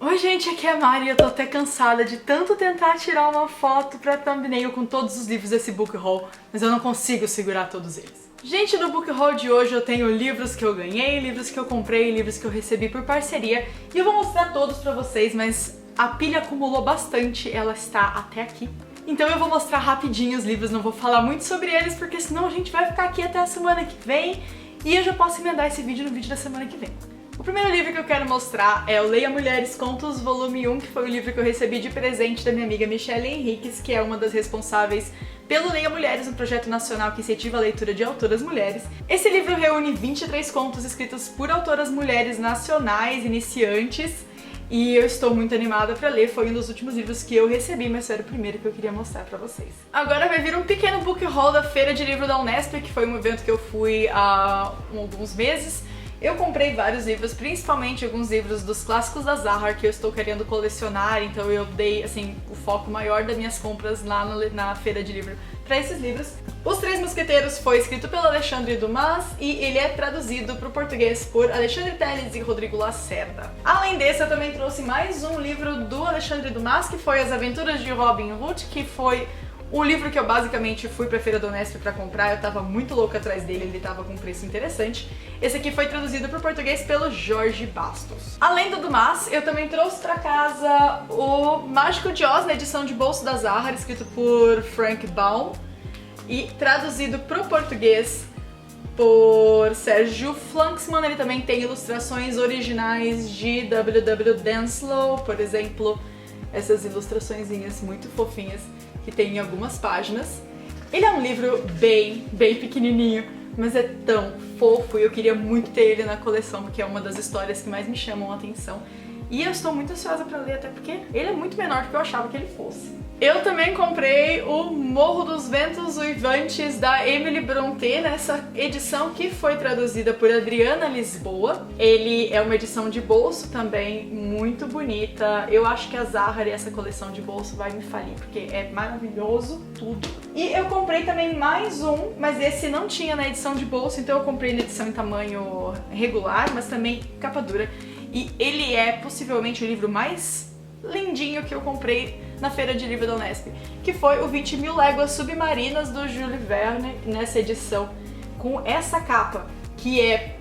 Oi gente, aqui é a Mari e eu tô até cansada de tanto tentar tirar uma foto pra thumbnail com todos os livros desse book haul, mas eu não consigo segurar todos eles. Gente, no book haul de hoje eu tenho livros que eu ganhei, livros que eu comprei, livros que eu recebi por parceria e eu vou mostrar todos pra vocês, mas a pilha acumulou bastante, ela está até aqui. Então eu vou mostrar rapidinho os livros, não vou falar muito sobre eles porque senão a gente vai ficar aqui até a semana que vem e eu já posso emendar esse vídeo no vídeo da semana que vem. O primeiro livro que eu quero mostrar é o Leia Mulheres Contos, volume 1, que foi o livro que eu recebi de presente da minha amiga Michelle Henriques, que é uma das responsáveis pelo Leia Mulheres, um projeto nacional que incentiva a leitura de autoras mulheres. Esse livro reúne 23 contos escritos por autoras mulheres nacionais, iniciantes, e eu estou muito animada pra ler, foi um dos últimos livros que eu recebi, mas era o primeiro que eu queria mostrar pra vocês. Agora vai vir um pequeno book haul da Feira de Livro da Unesp, que foi um evento que eu fui há alguns meses. Eu comprei vários livros, principalmente alguns livros dos clássicos da Zahar que eu estou querendo colecionar, então eu dei assim o foco maior das minhas compras lá na feira de livro para esses livros. Os Três Mosqueteiros foi escrito pelo Alexandre Dumas e ele é traduzido para o português por Alexandre Telles e Rodrigo Lacerda. Além desse, eu também trouxe mais um livro do Alexandre Dumas, que foi As Aventuras de Robin Hood, que foi o livro que eu basicamente fui pra Feira do Unesp pra comprar. Eu tava muito louca atrás dele, ele tava com um preço interessante. Esse aqui foi traduzido pro português pelo Jorge Bastos. Além do Dumas, eu também trouxe pra casa o Mágico de Oz, na edição de bolso da Zahar, escrito por Frank Baum e traduzido pro português por Sérgio Flankman. Ele também tem ilustrações originais de W.W. Denslow, por exemplo, essas ilustraçõezinhas muito fofinhas que tem em algumas páginas. Ele é um livro bem pequenininho, mas é tão fofo e eu queria muito ter ele na coleção, porque é uma das histórias que mais me chamam a atenção. E eu estou muito ansiosa pra ler, até porque ele é muito menor do que eu achava que ele fosse. Eu também comprei o Morro dos Ventos Uivantes da Emily Brontë, nessa edição que foi traduzida por Adriana Lisboa. Ele é uma edição de bolso também muito bonita. Eu acho que a Zahar e essa coleção de bolso vai me falir, porque é maravilhoso tudo. E eu comprei também mais um, mas esse não tinha na edição de bolso, então eu comprei na edição em tamanho regular, mas também capa dura. E ele é possivelmente o livro mais lindinho que eu comprei na Feira de Livro da Unesp, que foi o 20.000 Léguas Submarinas do Jules Verne, nessa edição, com essa capa, que é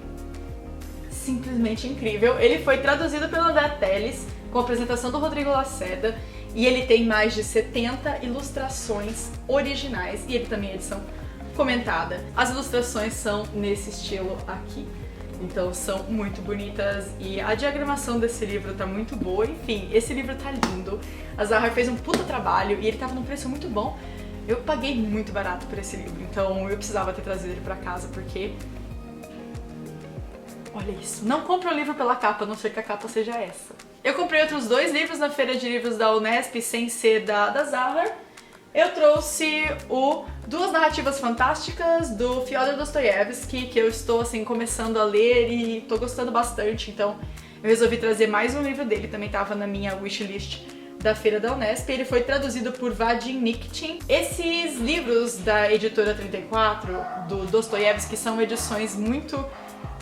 simplesmente incrível. Ele foi traduzido pelo André Telles, com a apresentação do Rodrigo Lacerda, e ele tem mais de 70 ilustrações originais, e ele também é edição comentada. As ilustrações são nesse estilo aqui. Então são muito bonitas e a diagramação desse livro tá muito boa. Enfim, esse livro tá lindo. A Zahar fez um puta trabalho e ele tava num preço muito bom. Eu paguei muito barato por esse livro, então eu precisava ter trazido ele pra casa porque... olha isso. Não compre o livro pela capa, a não ser que a capa seja essa. Eu comprei outros dois livros na Feira de Livros da Unesp sem ser da Zahar. Eu trouxe o Duas Narrativas Fantásticas do Fyodor Dostoiévski, que eu estou assim começando a ler e tô gostando bastante, então eu resolvi trazer mais um livro dele, também estava na minha wishlist da Feira da Unesp. Ele foi traduzido por Vadim Nikitin. Esses livros da editora 34 do Dostoiévski são edições muito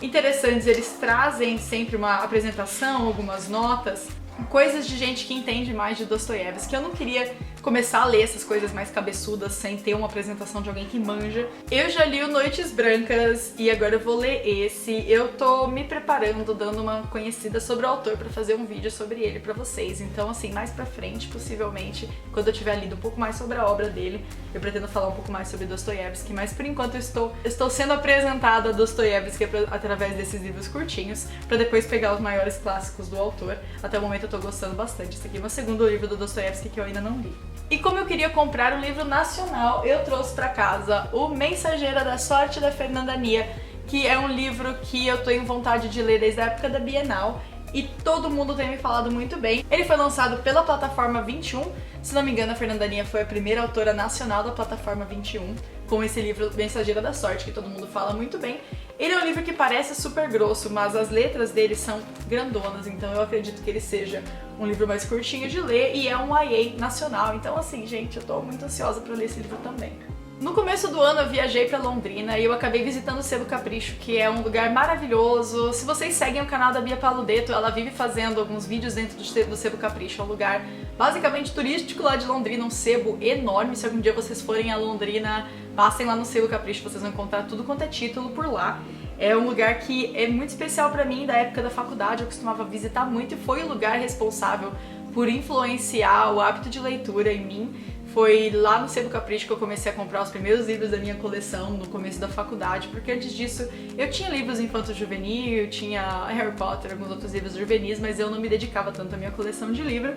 interessantes, eles trazem sempre uma apresentação, algumas notas, coisas de gente que entende mais de Dostoiévski. Eu não queria começar a ler essas coisas mais cabeçudas sem ter uma apresentação de alguém que manja. Eu já li o Noites Brancas e agora eu vou ler esse. Eu tô me preparando, dando uma conhecida sobre o autor pra fazer um vídeo sobre ele pra vocês. Então assim, mais pra frente, possivelmente, quando eu tiver lido um pouco mais sobre a obra dele, eu pretendo falar um pouco mais sobre Dostoiévski, mas por enquanto eu estou sendo apresentada a Dostoiévski através desses livros curtinhos, pra depois pegar os maiores clássicos do autor. Até o momento eu tô gostando bastante. Esse aqui é o meu segundo livro do Dostoiévski que eu ainda não li. E como eu queria comprar um livro nacional, eu trouxe pra casa o Mensageira da Sorte da Fernanda Nia, que é um livro que eu tô em vontade de ler desde a época da Bienal e todo mundo tem me falado muito bem. Ele foi lançado pela Plataforma 21, se não me engano a Fernanda Nia foi a primeira autora nacional da Plataforma 21, com esse livro Mensageira da Sorte, que todo mundo fala muito bem. Ele é um livro que parece super grosso, mas as letras dele são grandonas, então eu acredito que ele seja um livro mais curtinho de ler e é um YA nacional. Então assim, gente, eu tô muito ansiosa pra ler esse livro também. No começo do ano eu viajei pra Londrina e eu acabei visitando o Sebo Capricho, que é um lugar maravilhoso. Se vocês seguem o canal da Bia Paludetto, ela vive fazendo alguns vídeos dentro do Sebo Capricho. É um lugar basicamente turístico lá de Londrina, um sebo enorme. Se algum dia vocês forem a Londrina, passem lá no Sebo Capricho, vocês vão encontrar tudo quanto é título por lá. É um lugar que é muito especial pra mim, da época da faculdade, eu costumava visitar muito e foi o lugar responsável por influenciar o hábito de leitura em mim. Foi lá no Sebo Capricho que eu comecei a comprar os primeiros livros da minha coleção no começo da faculdade, porque antes disso eu tinha livros infanto-juvenil, eu tinha Harry Potter, alguns outros livros juvenis, mas eu não me dedicava tanto à minha coleção de livro.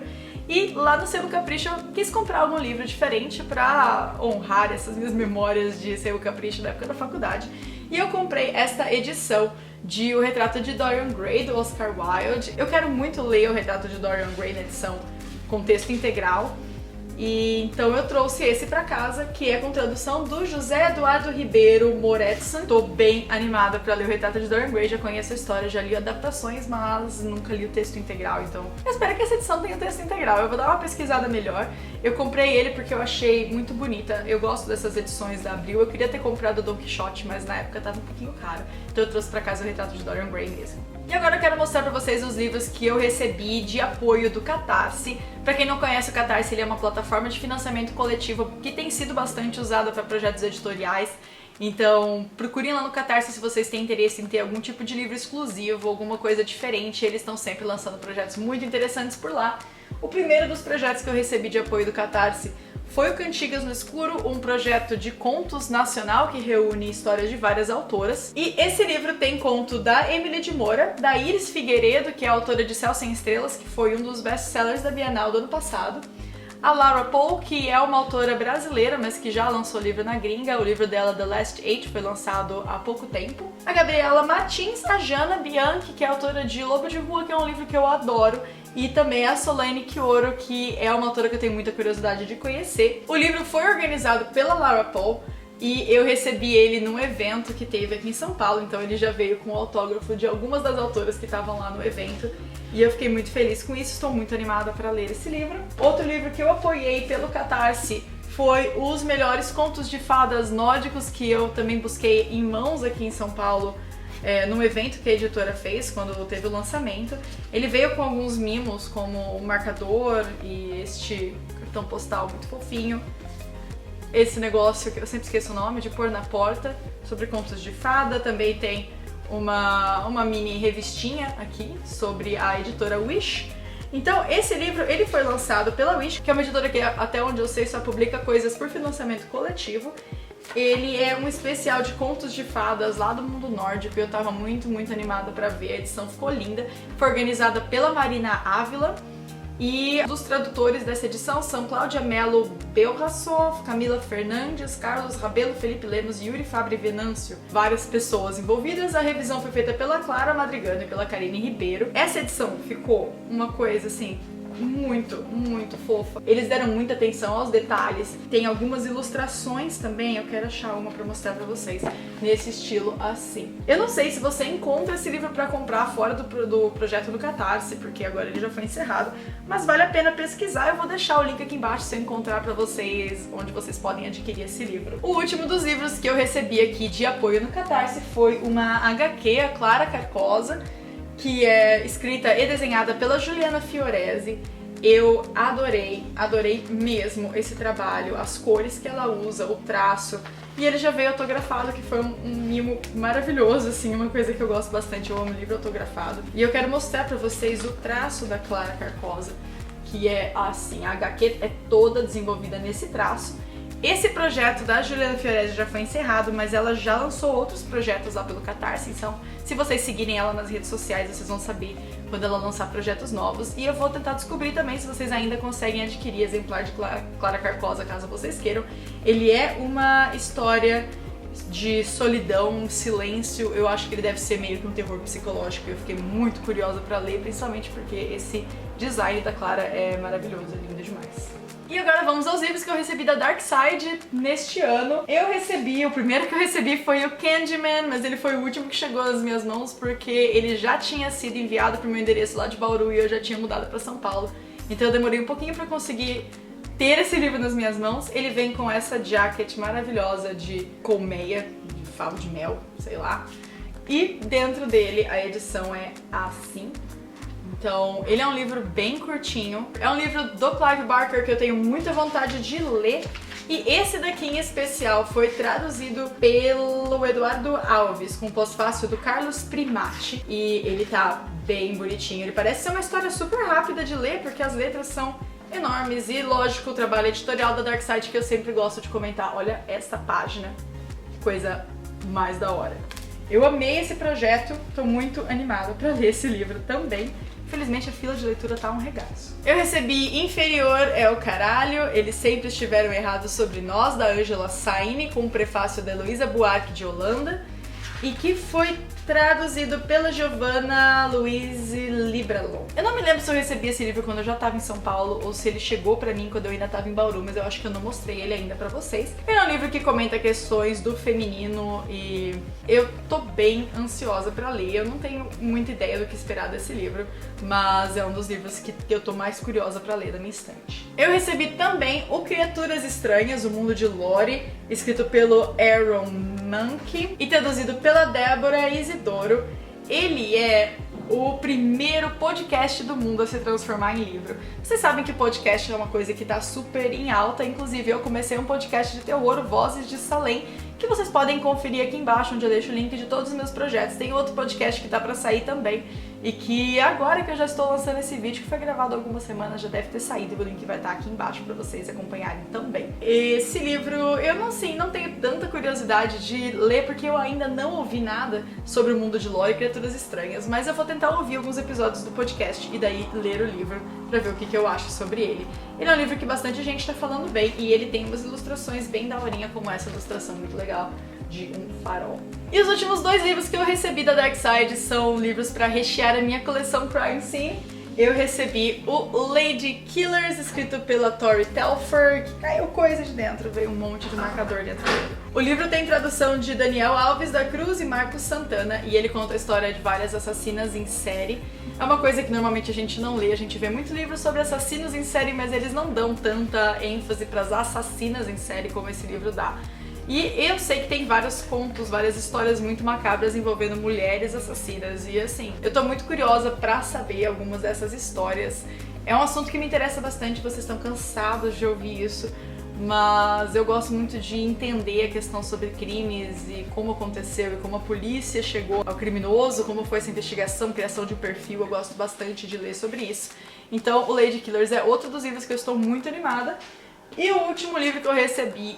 E lá no Sebo Capricho eu quis comprar algum livro diferente pra honrar essas minhas memórias de Sebo Capricho da época da faculdade. E eu comprei esta edição de O Retrato de Dorian Gray, do Oscar Wilde. Eu quero muito ler O Retrato de Dorian Gray na edição com texto integral. E então eu trouxe esse pra casa, que é com tradução do José Eduardo Ribeiro Moretson. Tô bem animada pra ler O Retrato de Dorian Gray, já conheço a história, já li adaptações, mas nunca li o texto integral, então eu espero que essa edição tenha o texto integral. Eu vou dar uma pesquisada melhor. Eu comprei ele porque eu achei muito bonita, eu gosto dessas edições da Abril. Eu queria ter comprado o Don Quixote, mas na época tava um pouquinho caro, então eu trouxe pra casa O Retrato de Dorian Gray mesmo. E agora eu quero mostrar pra vocês os livros que eu recebi de apoio do Catarse. Pra quem não conhece o Catarse, ele é uma plataforma de financiamento coletivo que tem sido bastante usada para projetos editoriais. Então procurem lá no Catarse se vocês têm interesse em ter algum tipo de livro exclusivo, alguma coisa diferente. Eles estão sempre lançando projetos muito interessantes por lá. O primeiro dos projetos que eu recebi de apoio do Catarse foi o Cantigas no Escuro, um projeto de contos nacional que reúne histórias de várias autoras. E esse livro tem conto da Emily de Moura, da Iris Figueiredo, que é autora de Céu Sem Estrelas, que foi um dos best-sellers da Bienal do ano passado. A Laura Pohl, que é uma autora brasileira, mas que já lançou livro na gringa. O livro dela, The Last Eight, foi lançado há pouco tempo. A Gabriela Martins, a Jana Bianchi, que é autora de Lobo de Rua, que é um livro que eu adoro. E também a Solane Quioro, que é uma autora que eu tenho muita curiosidade de conhecer. O livro foi organizado pela Laura Pohl e eu recebi ele num evento que teve aqui em São Paulo, então ele já veio com o autógrafo de algumas das autoras que estavam lá no evento. E eu fiquei muito feliz com isso, estou muito animada para ler esse livro. Outro livro que eu apoiei pelo Catarse foi Os Melhores Contos de Fadas Nórdicos, que eu também busquei em mãos aqui em São Paulo, num evento que a editora fez quando teve o lançamento. Ele veio com alguns mimos, como o marcador e este cartão postal muito fofinho. Esse negócio que eu sempre esqueço o nome, de pôr na porta, sobre contos de fada. Também tem uma mini revistinha aqui sobre a editora Wish. Então esse livro ele foi lançado pela Wish, que é uma editora que até onde eu sei só publica coisas por financiamento coletivo. Ele é um especial de contos de fadas lá do mundo nórdico e eu tava muito animada pra ver, a edição ficou linda. Foi organizada pela Marina Ávila e os tradutores dessa edição são Cláudia Mello Belrassov, Camila Fernandes, Carlos Rabelo, Felipe Lemos e Yuri Fabre Venâncio. Várias pessoas envolvidas. A revisão foi feita pela Clara Madrigano e pela Karine Ribeiro. Essa edição ficou uma coisa assim muito fofa. Eles deram muita atenção aos detalhes. Tem algumas ilustrações também, eu quero achar uma pra mostrar pra vocês, nesse estilo assim. Eu não sei se você encontra esse livro pra comprar fora do projeto do Catarse, porque agora ele já foi encerrado, mas vale a pena pesquisar. Eu vou deixar o link aqui embaixo se eu encontrar pra vocês, onde vocês podem adquirir esse livro. O último dos livros que eu recebi aqui de apoio no Catarse foi uma HQ, a Clara Carcosa, que é escrita e desenhada pela Juliana Fiorese. Eu adorei mesmo esse trabalho, as cores que ela usa, o traço. E ele já veio autografado, que foi um mimo maravilhoso, assim, uma coisa que eu gosto bastante, eu amo livro autografado. E eu quero mostrar pra vocês o traço da Clara Carcosa, que é assim, a HQ é toda desenvolvida nesse traço. Esse projeto da Juliana Fiorese já foi encerrado, mas ela já lançou outros projetos lá pelo Catarse, então se vocês seguirem ela nas redes sociais, vocês vão saber quando ela lançar projetos novos. E eu vou tentar descobrir também se vocês ainda conseguem adquirir exemplar de Clara Carcosa, caso vocês queiram. Ele é uma história de solidão, silêncio. Eu acho que ele deve ser meio que um terror psicológico. Eu fiquei muito curiosa pra ler, principalmente porque esse design da Clara é maravilhoso, é lindo demais. E agora vamos aos livros que eu recebi da Dark Side neste ano. O primeiro que eu recebi foi o Candyman, mas ele foi o último que chegou às minhas mãos porque ele já tinha sido enviado pro meu endereço lá de Bauru e eu já tinha mudado pra São Paulo. Então eu demorei um pouquinho pra conseguir ter esse livro nas minhas mãos. Ele vem com essa jacket maravilhosa de colmeia, de favo de mel, sei lá. E dentro dele a edição é assim. Então, ele é um livro bem curtinho. É um livro do Clive Barker que eu tenho muita vontade de ler. E esse daqui em especial foi traduzido pelo Eduardo Alves, com pós-fácil do Carlos Primati. E ele tá bem bonitinho. Ele parece ser uma história super rápida de ler, porque as letras são enormes. E, lógico, o trabalho editorial da Dark Side, que eu sempre gosto de comentar. Olha essa página, que coisa mais da hora. Eu amei esse projeto, tô muito animada pra ler esse livro também. Infelizmente a fila de leitura tá um regaço. Eu recebi Inferior é o Caralho, Eles Sempre Estiveram Errados Sobre Nós, da Angela Saini, com o prefácio da Heloísa Buarque de Holanda, e que foi traduzido pela Giovanna Louise Libralon. Eu não me lembro se eu recebi esse livro quando eu já tava em São Paulo ou se ele chegou pra mim quando eu ainda tava em Bauru, mas eu acho que eu não mostrei ele ainda pra vocês. Ele é um livro que comenta questões do feminino e eu tô bem ansiosa pra ler. Eu não tenho muita ideia do que esperar desse livro, mas é um dos livros que eu tô mais curiosa pra ler da minha estante. Eu recebi também o Criaturas Estranhas, O Mundo de Lori, escrito pelo Aaron Mahnke e traduzido pela Débora Isidoro. Ele é o primeiro podcast do mundo a se transformar em livro. Vocês sabem que podcast é uma coisa que tá super em alta, inclusive eu comecei um podcast de terror, Vozes de Salem, que vocês podem conferir aqui embaixo, onde eu deixo o link de todos os meus projetos. Tem outro podcast que tá pra sair também, e que agora que eu já estou lançando esse vídeo, que foi gravado há algumas semanas, já deve ter saído, o link vai estar aqui embaixo pra vocês acompanharem também. Esse livro, eu não tenho tanta curiosidade de ler, porque eu ainda não ouvi nada sobre o mundo de Lore e Criaturas Estranhas, mas eu vou tentar ouvir alguns episódios do podcast e daí ler o livro pra ver o que eu acho sobre ele. Ele é um livro que bastante gente tá falando bem, e ele tem umas ilustrações bem daorinha, como essa ilustração muito legal de um farol. E os últimos 2 livros que eu recebi da Dark Side são livros pra rechear a minha coleção Crime Scene. Eu recebi o Lady Killers, escrito pela Tori Telfer, que caiu coisa de dentro, veio um monte de marcador dentro dele. O livro tem tradução de Daniel Alves da Cruz e Marcos Santana, e ele conta a história de várias assassinas em série. É uma coisa que normalmente a gente não lê, a gente vê muito livro sobre assassinos em série, mas eles não dão tanta ênfase para as assassinas em série como esse livro dá. E eu sei que tem vários contos, várias histórias muito macabras envolvendo mulheres assassinas, e assim, eu tô muito curiosa pra saber algumas dessas histórias. É um assunto que me interessa bastante, vocês estão cansados de ouvir isso, mas eu gosto muito de entender a questão sobre crimes e como aconteceu e como a polícia chegou ao criminoso, como foi essa investigação, criação de um perfil. Eu gosto bastante de ler sobre isso. Então o Lady Killers é outro dos livros que eu estou muito animada. E o último livro que eu recebi,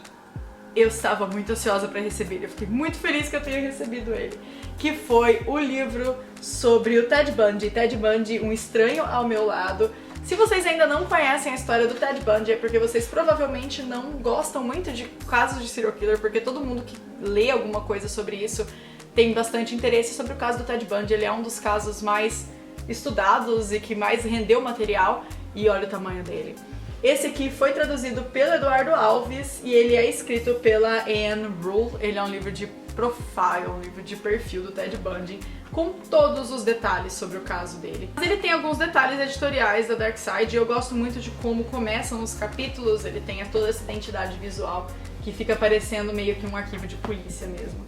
eu estava muito ansiosa para receber, eu fiquei muito feliz que eu tenha recebido ele, que foi o livro sobre o Ted Bundy, Ted Bundy, Um Estranho ao Meu Lado. Se vocês ainda não conhecem a história do Ted Bundy, é porque vocês provavelmente não gostam muito de casos de serial killer, porque todo mundo que lê alguma coisa sobre isso tem bastante interesse sobre o caso do Ted Bundy. Ele é um dos casos mais estudados e que mais rendeu material, e olha o tamanho dele. Esse aqui foi traduzido pelo Eduardo Alves e ele é escrito pela Anne Rule. Ele é um livro de profile, um livro de perfil do Ted Bundy, com todos os detalhes sobre o caso dele. Mas ele tem alguns detalhes editoriais da Dark Side e eu gosto muito de como começam os capítulos. Ele tem toda essa identidade visual que fica parecendo meio que um arquivo de polícia mesmo.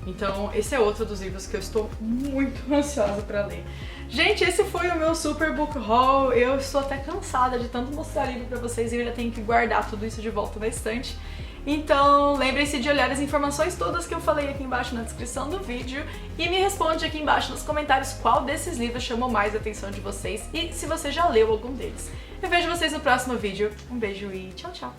Então esse é outro dos livros que eu estou muito ansiosa pra ler. Gente, esse foi o meu super book haul. Eu estou até cansada de tanto mostrar livro pra vocês e eu ainda tenho que guardar tudo isso de volta na estante. Então lembrem-se de olhar as informações todas que eu falei aqui embaixo na descrição do vídeo e me responde aqui embaixo nos comentários qual desses livros chamou mais a atenção de vocês e se você já leu algum deles. Eu vejo vocês no próximo vídeo. Um beijo e tchau, tchau!